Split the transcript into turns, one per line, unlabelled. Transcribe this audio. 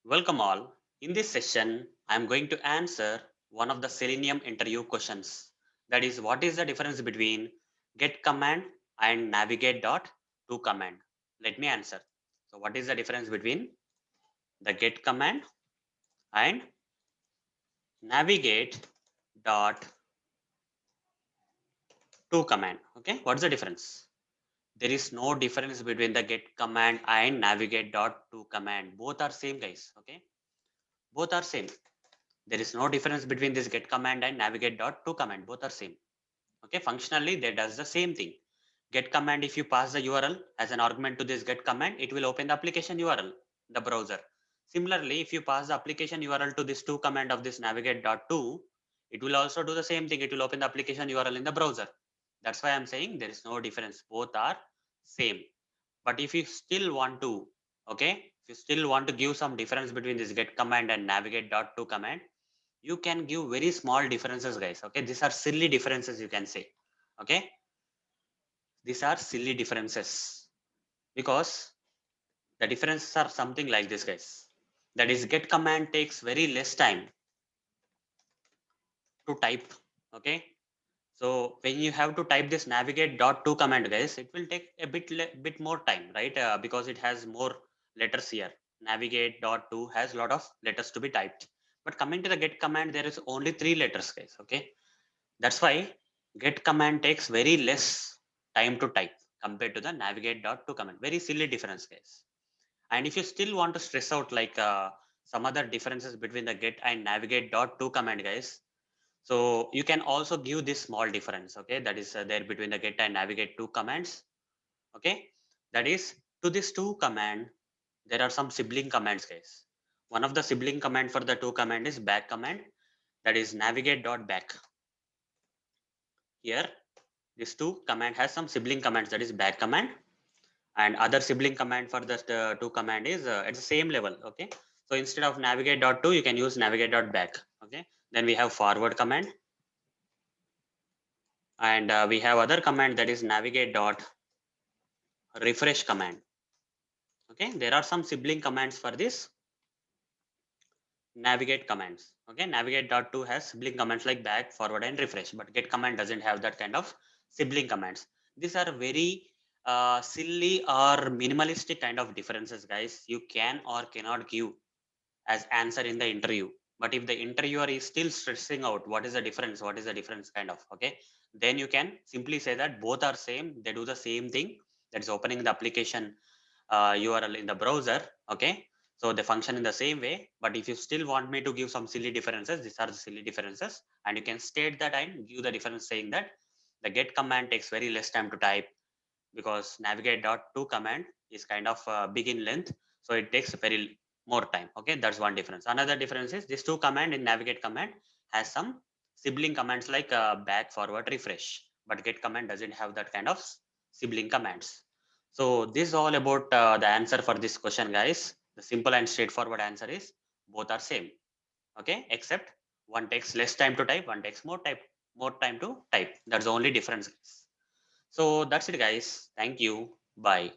Welcome all. In this session, I am going to answer one of the Selenium interview questions. That is, what is the difference between get command and navigate.to command? Let me answer. So, what is the difference between the get command and navigate.to command? Okay, what's the difference? There is no difference between the get command and navigate.to command. Both are same, guys. Okay, both are same. There is no difference between this get command and navigate.to command. Both are same. Okay, functionally they does the same thing. Get command, if you pass the URL as an argument to this get command, it will open the application URL, the browser. Similarly, if you pass the application URL to this to command of this navigate.to, it will also do the same thing. It will open the application URL in the browser. That's why I'm saying there is no difference. Both are same. But if you still want to, okay, if you still want to give some difference between this get command and navigate.to command, you can give very small differences, guys. Okay, these are silly differences, you can say. Okay, these are silly differences because the differences are something like this, guys. That is, get command takes very less time to type. Okay, so when you have to type this navigate.to command, guys, it will take a bit more time, right? Because it has more letters here. Navigate.to has a lot of letters to be typed, but coming to the get command, there is only 3 letters, guys. Okay, that's why get command takes very less time to type compared to the navigate.to command. Very silly difference, guys. And if you still want to stress out like some other differences between the get and navigate.to command, guys, so you can also give this small difference. Okay, that is there between the get and navigate two commands. Okay, that is, to this two command there are some sibling commands, guys. One of the sibling command for the two command is back command, that is navigate.back. Here this two command has some sibling commands, that is back command, and other sibling command for the two command is at the same level. Okay, so instead of navigate.to, you can use navigate.back. Okay, then we have forward command, and we have other command, that is navigate.refresh command. Okay, there are some sibling commands for this navigate commands. Okay, navigate.to has sibling commands like back, forward, and refresh, but get command doesn't have that kind of sibling commands. These are very silly or minimalistic kind of differences, guys. You can or cannot give as answer in the interview. But if the interviewer is still stressing out what is the difference, what is the difference kind of, okay, then you can simply say that both are same. They do the same thing. That is opening the application URL in the browser. Okay, so they function in the same way. But if you still want me to give some silly differences, these are the silly differences, and you can state that and give the difference, saying that the get command takes very less time to type because navigate.to command is kind of big in length, so it takes very more time. Okay, that's one difference. Another difference is this two command in navigate command has some sibling commands like back, forward, refresh, but get command doesn't have that kind of sibling commands. So this is all about the answer for this question, guys. The simple and straightforward answer is both are same. Okay, except one takes less time to type, one takes more time to type. That's the only difference, guys. So that's it, guys. Thank you. Bye.